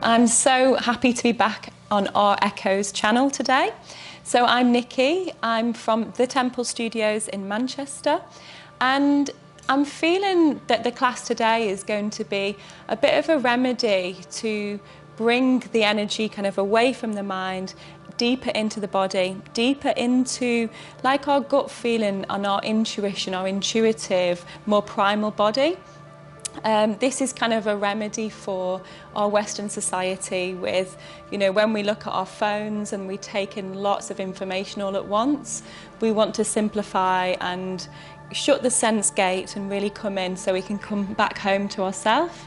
I'm so happy to be back on our Echoes channel today. So I'm Nikki, I'm from the Temple Studios in Manchester, and I'm feeling that the class today is going to be a bit of a remedy to bring the energy kind of away from the mind, deeper into the body, deeper into like our gut feeling and our intuition, our intuitive, more primal body. This is kind of a remedy for our Western society with, when we look at our phones and we take in lots of information all at once, we want to simplify and shut the sense gate and really come in so we can come back home to ourselves.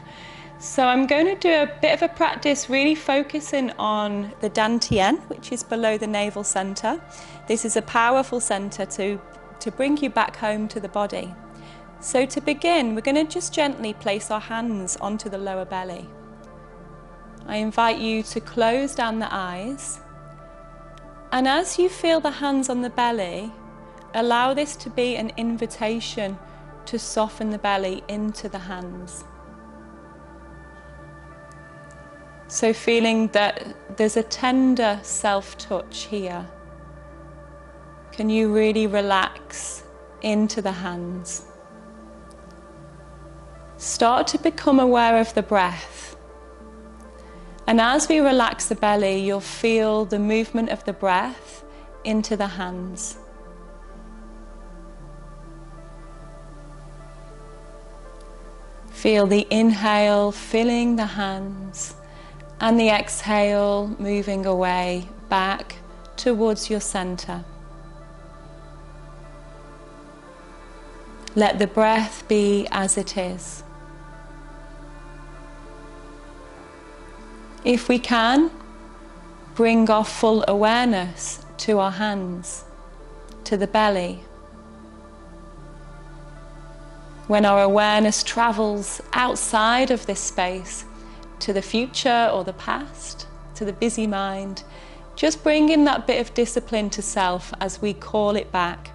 So I'm going to do a bit of a practice really focusing on the dantian, which is below the navel center. This is a powerful center to bring you back home to the body. So to begin, we're going to just gently place our hands onto the lower belly. I invite you to close down the eyes. And as you feel the hands on the belly, allow this to be an invitation to soften the belly into the hands. So feeling that there's a tender self-touch here. Can you really relax into the hands? Start to become aware of the breath. And as we relax the belly, you'll feel the movement of the breath into the hands. Feel the inhale filling the hands and the exhale moving away back towards your center. Let the breath be as it is. If we can, bring our full awareness to our hands, to the belly. When our awareness travels outside of this space, to the future or the past, to the busy mind, just bring in that bit of discipline to self as we call it back.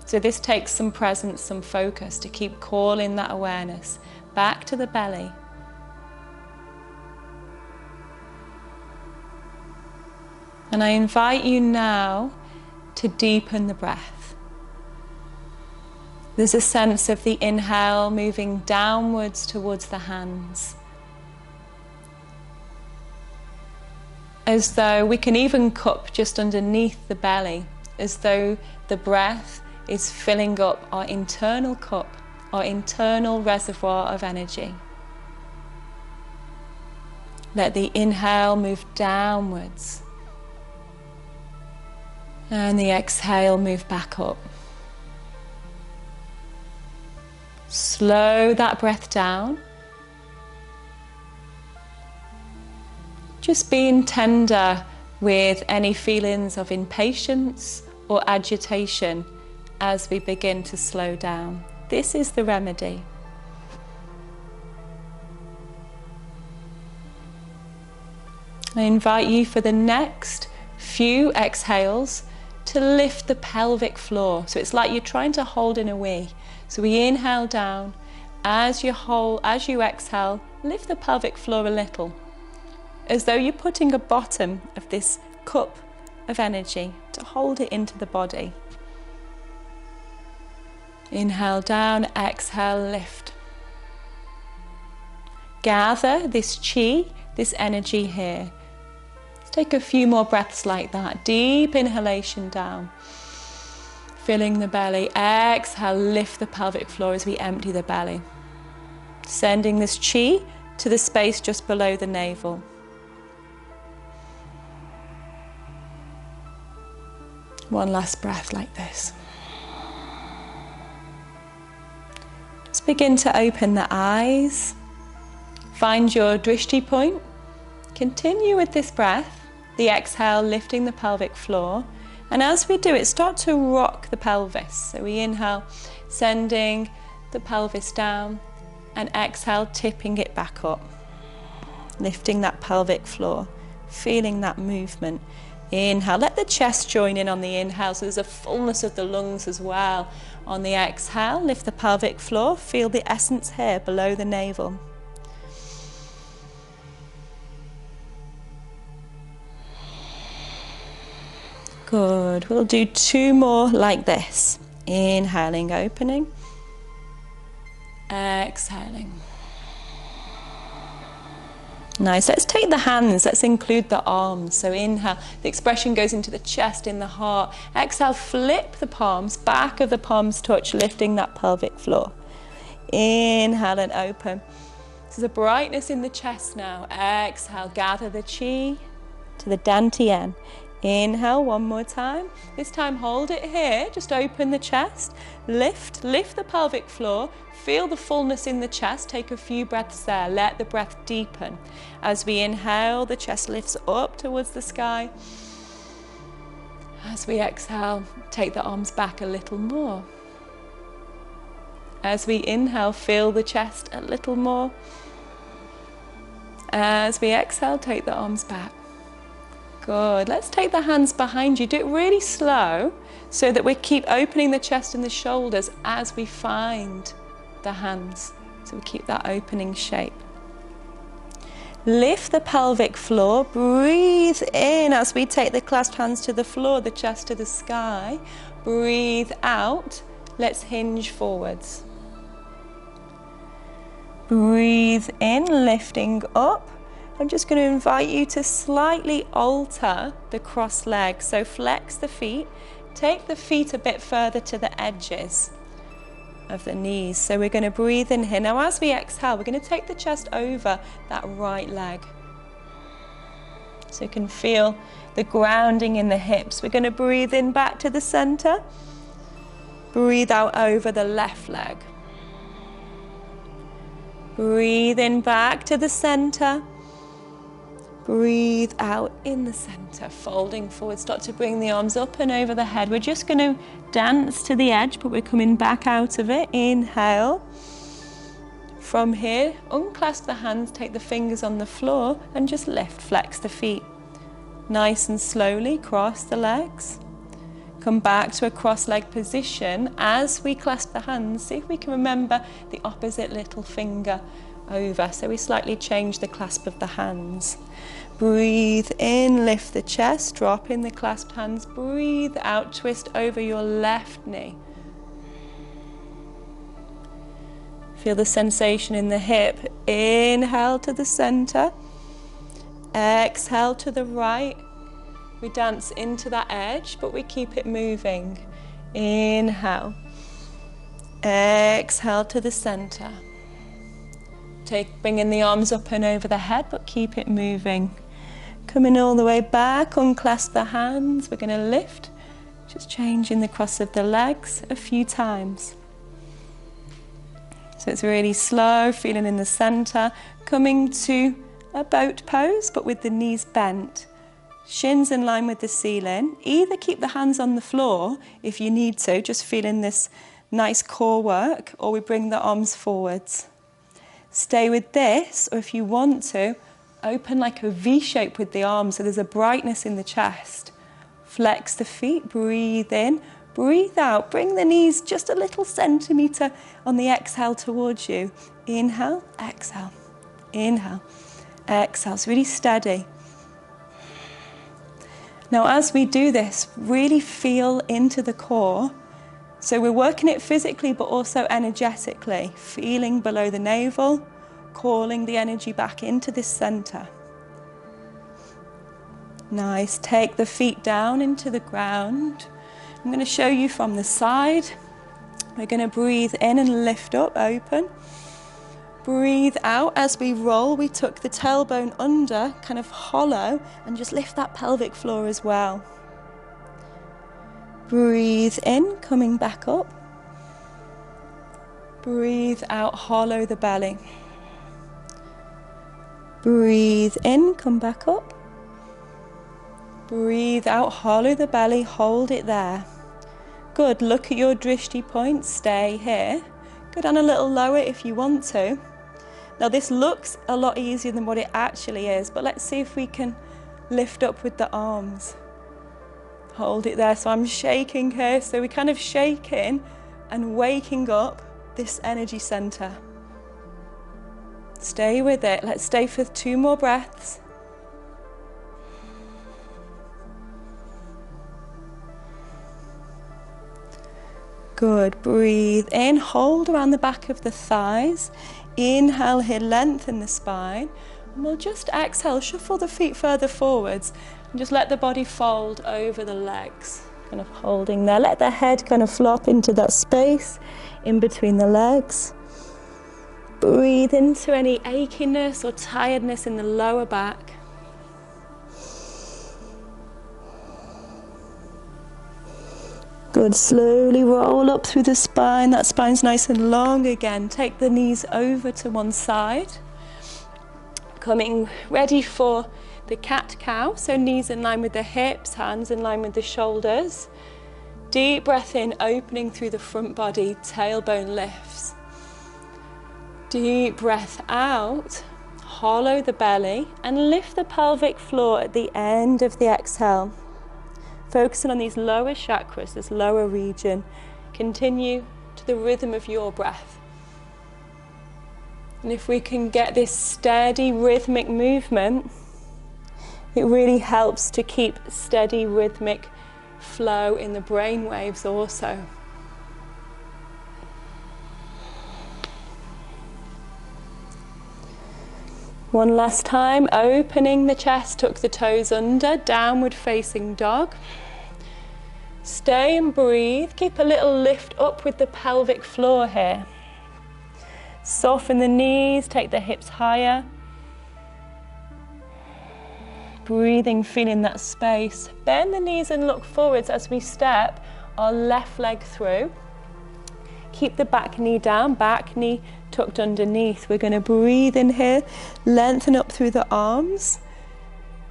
So this takes some presence, some focus to keep calling that awareness back to the belly. And I invite you now to deepen the breath. There's a sense of the inhale moving downwards towards the hands. As though we can even cup just underneath the belly, as though the breath is filling up our internal cup, our internal reservoir of energy. Let the inhale move downwards. And the exhale move back up. Slow that breath down. Just being tender with any feelings of impatience or agitation as we begin to slow down. This is the remedy. I invite you for the next few exhales to lift the pelvic floor. So it's like you're trying to hold in a wee. So we inhale down. As you exhale, lift the pelvic floor a little, as though you're putting a bottom of this cup of energy to hold it into the body. Inhale down, exhale, lift. Gather this chi, this energy here. Let's take a few more breaths like that. Deep inhalation down, filling the belly. Exhale, lift the pelvic floor as we empty the belly. Sending this chi to the space just below the navel. One last breath like this. Just begin to open the eyes. Find your drishti point. Continue with this breath. The exhale lifting the pelvic floor. And as we do it, start to rock the pelvis. So we inhale, sending the pelvis down, and exhale, tipping it back up. Lifting that pelvic floor, feeling that movement. Inhale, let the chest join in on the inhale, so there's a fullness of the lungs as well. On the exhale, lift the pelvic floor, feel the essence here below the navel. Good. We'll do 2 more like this. Inhaling, opening. Exhaling. Nice. Let's take the hands. Let's include the arms. So inhale, the expression goes into the chest, in the heart. Exhale, flip the palms, back of the palms touch, lifting that pelvic floor. Inhale and open. So there's a brightness in the chest now. Exhale, gather the chi to the dantian. Inhale, one more time. This time hold it here, just open the chest. Lift the pelvic floor. Feel the fullness in the chest. Take a few breaths there. Let the breath deepen. As we inhale, the chest lifts up towards the sky. As we exhale, take the arms back a little more. As we inhale, feel the chest a little more. As we exhale, take the arms back. Good. Let's take the hands behind you. Do it really slow so that we keep opening the chest and the shoulders as we find the hands. So we keep that opening shape. Lift the pelvic floor. Breathe in as we take the clasped hands to the floor, the chest to the sky. Breathe out. Let's hinge forwards. Breathe in, lifting up. I'm just going to invite you to slightly alter the cross leg. So flex the feet, take the feet a bit further to the edges of the knees. So we're going to breathe in here. Now as we exhale, we're going to take the chest over that right leg. So you can feel the grounding in the hips. We're going to breathe in back to the center. Breathe out over the left leg. Breathe in back to the center. Breathe out in the center, folding forward. Start to bring the arms up and over the head. We're just going to dance to the edge, but we're coming back out of it. Inhale. From here, unclasp the hands, take the fingers on the floor and just lift, flex the feet. Nice and slowly cross the legs. Come back to a cross-leg position. As we clasp the hands, see if we can remember the opposite little finger over. So we slightly change the clasp of the hands. Breathe in, lift the chest, drop in the clasped hands. Breathe out, twist over your left knee. Feel the sensation in the hip. Inhale to the center. Exhale to the right. We dance into that edge, but we keep it moving. Inhale. Exhale to the center. Bringing the arms up and over the head, but keep it moving. Coming all the way back, unclasp the hands. We're going to lift, just changing the cross of the legs a few times. So it's really slow, feeling in the center, coming to a boat pose, but with the knees bent. Shins in line with the ceiling. Either keep the hands on the floor if you need to, just feeling this nice core work, or we bring the arms forwards. Stay with this, or if you want to, open like a V shape with the arms so there's a brightness in the chest. Flex the feet, breathe in, breathe out. Bring the knees just a little centimetre on the exhale towards you. Inhale, exhale, inhale, exhale. It's really steady. Now as we do this, really feel into the core. So we're working it physically but also energetically, feeling below the navel, calling the energy back into this center. Nice, take the feet down into the ground. I'm going to show you from the side. We're going to breathe in and lift up, open. Breathe out as we roll. We tuck the tailbone under, kind of hollow, and just lift that pelvic floor as well. Breathe in, coming back up. Breathe out, hollow the belly. Breathe in, come back up. Breathe out, hollow the belly, hold it there. Good, look at your drishti point, stay here. Go down a little lower if you want to. Now this looks a lot easier than what it actually is, but let's see if we can lift up with the arms. Hold it there, so I'm shaking here, so we're kind of shaking and waking up this energy center. Stay with it, let's stay for 2 more breaths. Good, breathe in, hold around the back of the thighs. Inhale here, lengthen the spine. And we'll just exhale, shuffle the feet further forwards and just let the body fold over the legs. Kind of holding there. Let the head kind of flop into that space in between the legs. Breathe into any achiness or tiredness in the lower back. Good, slowly roll up through the spine. That spine's nice and long again. Take the knees over to one side. Coming ready for the cat-cow. So knees in line with the hips, hands in line with the shoulders. Deep breath in, opening through the front body, tailbone lifts. Deep breath out, hollow the belly and lift the pelvic floor at the end of the exhale. Focusing on these lower chakras, this lower region. Continue to the rhythm of your breath. And if we can get this steady rhythmic movement, it really helps to keep steady rhythmic flow in the brain waves also. One last time, opening the chest, tuck the toes under, downward facing dog. Stay and breathe. Keep a little lift up with the pelvic floor here. Soften the knees, take the hips higher. Breathing, feeling that space. Bend the knees and look forwards as we step our left leg through. Keep the back knee down, back knee tucked underneath. We're going to breathe in here, lengthen up through the arms.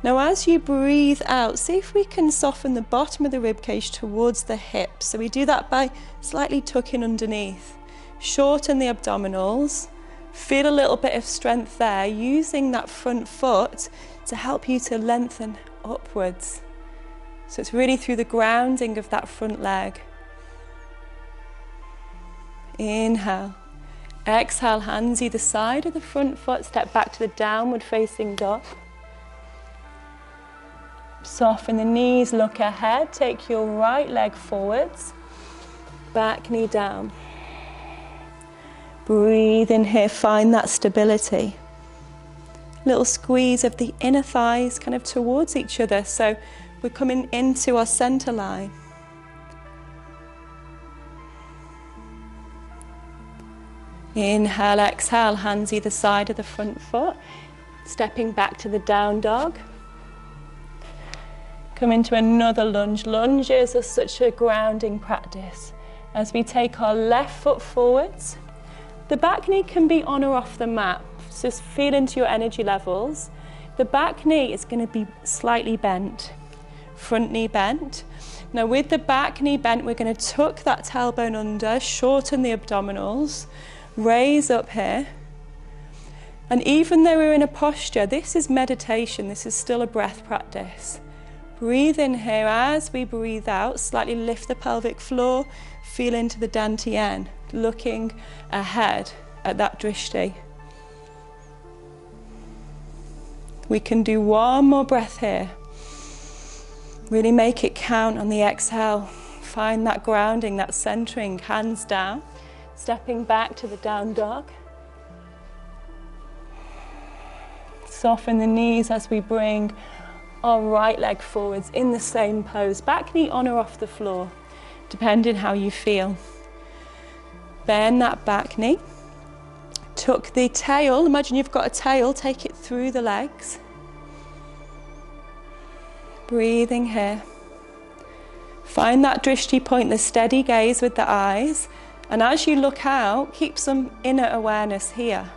Now as you breathe out, see if we can soften the bottom of the ribcage towards the hips. So we do that by slightly tucking underneath. Shorten the abdominals. Feel a little bit of strength there, using that front foot to help you to lengthen upwards. So it's really through the grounding of that front leg. Inhale. Exhale, hands either side of the front foot, step back to the downward facing dog. Soften the knees, look ahead, take your right leg forwards, back knee down. Breathe in here, find that stability. Little squeeze of the inner thighs kind of towards each other, so we're coming into our center line. Inhale, exhale, hands either side of the front foot, stepping back to the down dog. Come into another lunge. Lunges are such a grounding practice. As we take our left foot forwards, the back knee can be on or off the mat. Just feel into your energy levels. The back knee is going to be slightly bent. Front knee bent. Now with the back knee bent, we're going to tuck that tailbone under, shorten the abdominals, raise up here. And even though we're in a posture, this is meditation, this is still a breath practice. Breathe in here. As we breathe out, slightly lift the pelvic floor, feel into the dantian, looking ahead at that drishti. We can do one more breath here. Really make it count on the exhale. Find that grounding, that centering, hands down, stepping back to the down dog. Soften the knees as we bring our right leg forwards in the same pose. Back knee on or off the floor, depending how you feel. Bend that back knee. Tuck the tail. Imagine you've got a tail. Take it through the legs. Breathing here. Find that drishti point, the steady gaze with the eyes. And as you look out, keep some inner awareness here.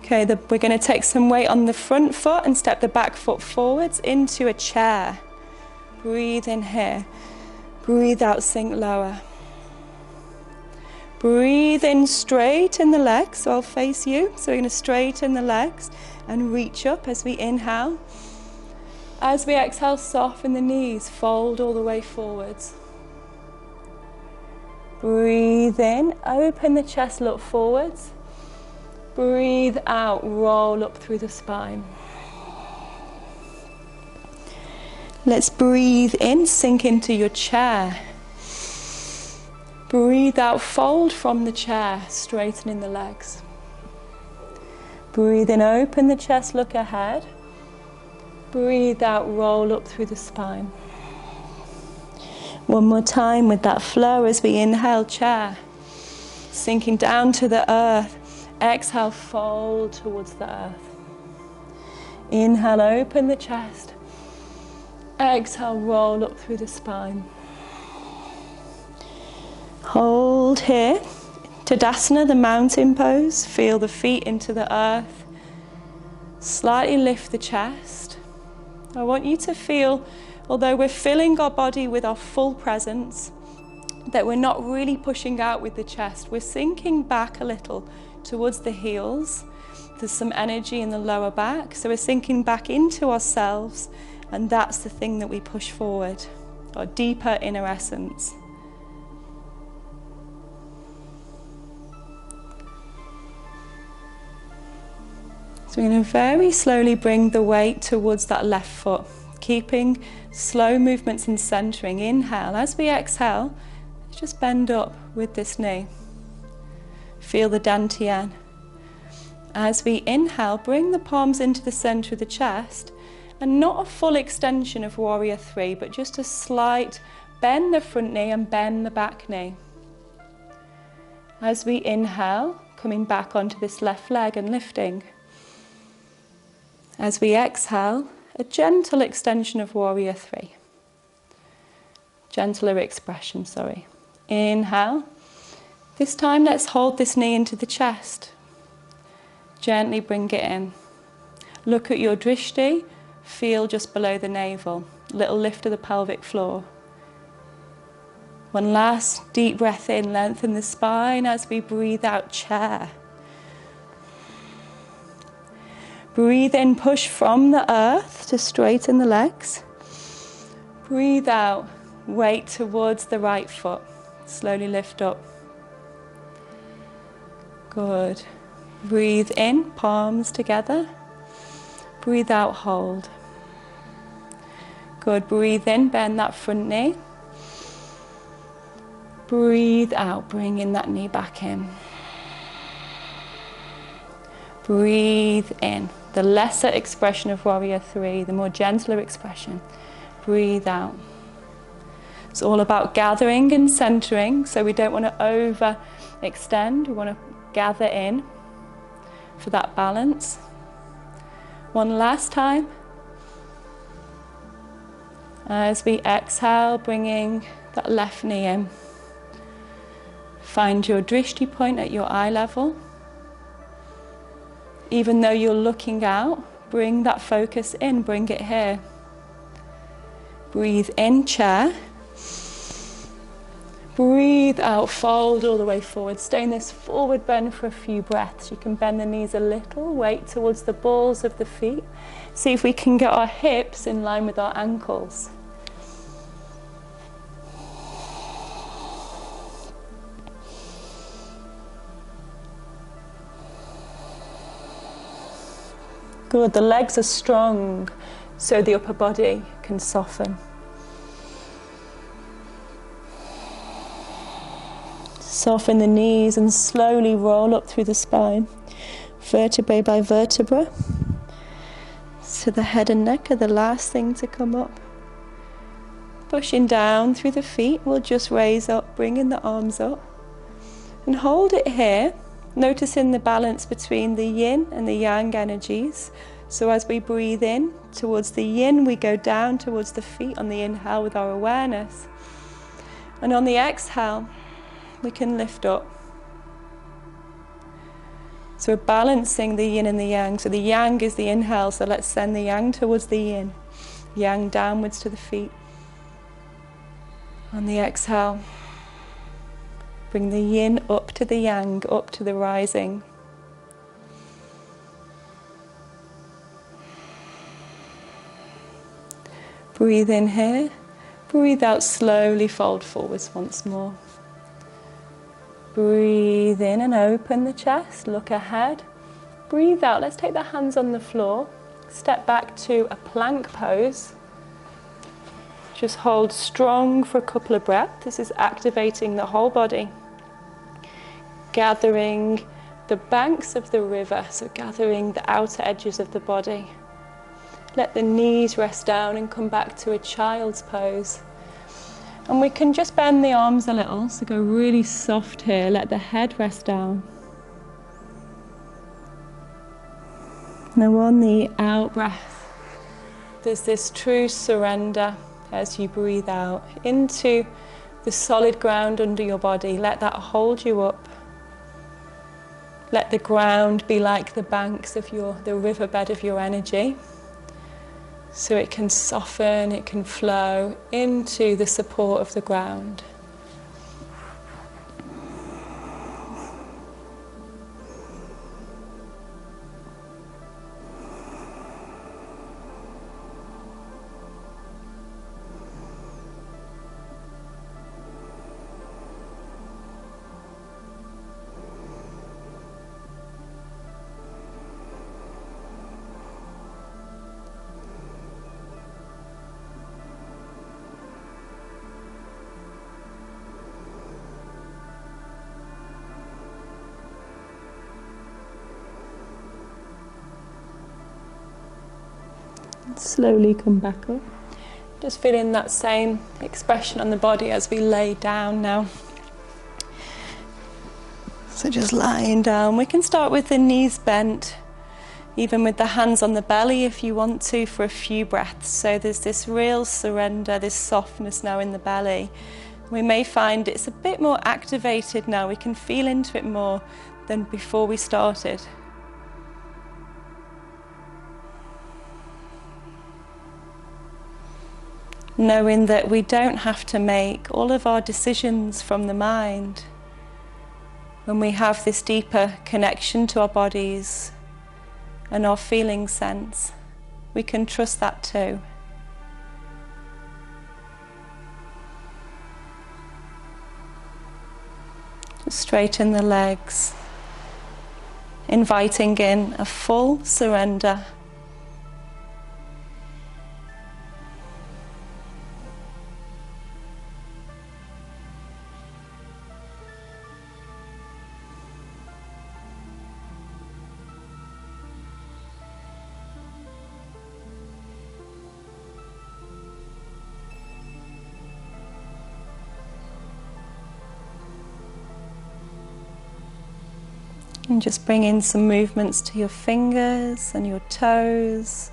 Okay, we're going to take some weight on the front foot and step the back foot forwards into a chair. Breathe in here. Breathe out, sink lower. Breathe in, straighten the legs. So I'll face you. So we're going to straighten the legs and reach up as we inhale. As we exhale, soften the knees, fold all the way forwards. Breathe in, open the chest, look forwards. Breathe out, roll up through the spine. Let's breathe in, sink into your chair. Breathe out, fold from the chair, straightening the legs. Breathe in, open the chest, look ahead. Breathe out, roll up through the spine. One more time with that flow as we inhale, chair. Sinking down to the earth. Exhale, fold towards the earth. Inhale, open the chest. Exhale, roll up through the spine. Hold here. Tadasana, the mountain pose. Feel the feet into the earth. Slightly lift the chest. I want you to feel, although we're filling our body with our full presence, that we're not really pushing out with the chest. We're sinking back a little towards the heels. There's some energy in the lower back. So we're sinking back into ourselves. And that's the thing that we push forward, our deeper inner essence. So we're going to very slowly bring the weight towards that left foot, keeping slow movements and centering. Inhale. As we exhale, just bend up with this knee. Feel the dantian. As we inhale, bring the palms into the center of the chest. And not a full extension of warrior three, but just a slight bend the front knee and bend the back knee. As we inhale, coming back onto this left leg and lifting. As we exhale, a gentle extension of warrior three. Gentler expression, sorry. Inhale. This time let's hold this knee into the chest. Gently bring it in. Look at your drishti. Feel just below the navel, little lift of the pelvic floor. One last deep breath in, lengthen the spine as we breathe out, chair. Breathe in, push from the earth to straighten the legs. Breathe out, weight towards the right foot. Slowly lift up. Good. Breathe in, palms together. Breathe out, hold. Good, breathe in, bend that front knee. Breathe out, bringing that knee back in. Breathe in, the lesser expression of warrior three, the more gentler expression. Breathe out. It's all about gathering and centering, so we don't want to overextend, we want to gather in for that balance. One last time. As we exhale, bringing that left knee in. Find your drishti point at your eye level. Even though you're looking out, bring that focus in, bring it here. Breathe in, chair. Breathe out, fold all the way forward. Stay in this forward bend for a few breaths. You can bend the knees a little, weight towards the balls of the feet. See if we can get our hips in line with our ankles. Good, the legs are strong, so the upper body can soften. Soften the knees and slowly roll up through the spine, vertebrae by vertebra. So the head and neck are the last thing to come up. Pushing down through the feet, we'll just raise up, bringing the arms up. And hold it here, noticing the balance between the yin and the yang energies. So as we breathe in towards the yin, we go down towards the feet on the inhale with our awareness. And on the exhale, we can lift up. So we're balancing the yin and the yang. So the yang is the inhale, so let's send the yang towards the yin. Yang downwards to the feet. On the exhale, bring the yin up to the yang, up to the rising. Breathe in here. Breathe out, slowly fold forwards once more. Breathe in and open the chest, look ahead. Breathe out, let's take the hands on the floor. Step back to a plank pose. Just hold strong for a couple of breaths. This is activating the whole body. Gathering the banks of the river, so gathering the outer edges of the body. Let the knees rest down and come back to a child's pose. And we can just bend the arms a little, so go really soft here. Let the head rest down. Now on the out breath, there's this true surrender as you breathe out into the solid ground under your body. Let that hold you up. Let the ground be like the banks of the riverbed of your energy. So it can soften, it can flow into the support of the ground. Slowly come back up. Just feeling that same expression on the body as we lay down now. So just lying down. We can start with the knees bent, even with the hands on the belly if you want to, for a few breaths. So there's this real surrender, this softness now in the belly. We may find it's a bit more activated now. We can feel into it more than before we started. Knowing that we don't have to make all of our decisions from the mind. When we have this deeper connection to our bodies and our feeling sense, we can trust that too. Just straighten the legs, inviting in a full surrender. And just bring in some movements to your fingers and your toes.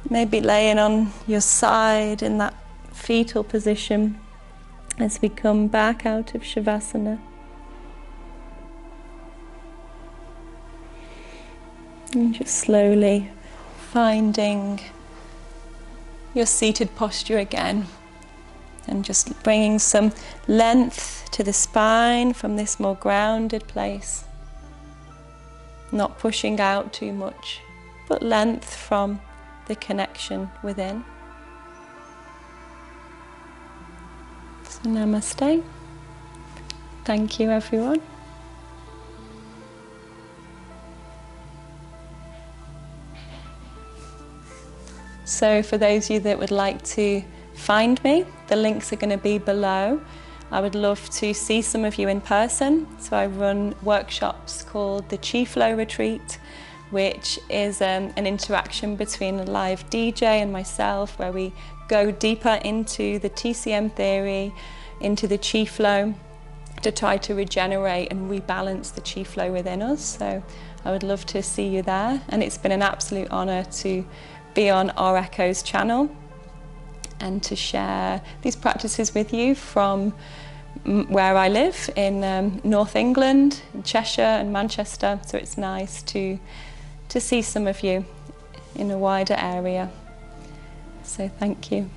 Maybe laying on your side in that fetal position as we come back out of Shavasana. And just slowly finding your seated posture again. And just bringing some length to the spine from this more grounded place. Not pushing out too much, but length from the connection within. So namaste. Thank you, everyone. So for those of you that would like to find me, the links are going to be below. I would love to see some of you in person. So I run workshops called the Chi Flow Retreat, which is an interaction between a live DJ and myself, where we go deeper into the TCM theory, into the Chi Flow, to try to regenerate and rebalance the Chi Flow within us. So I would love to see you there. And it's been an absolute honour to be on Our Echoes channel and to share these practices with you from where I live in North England, in Cheshire and Manchester. So it's nice to see some of you in a wider area. So thank you.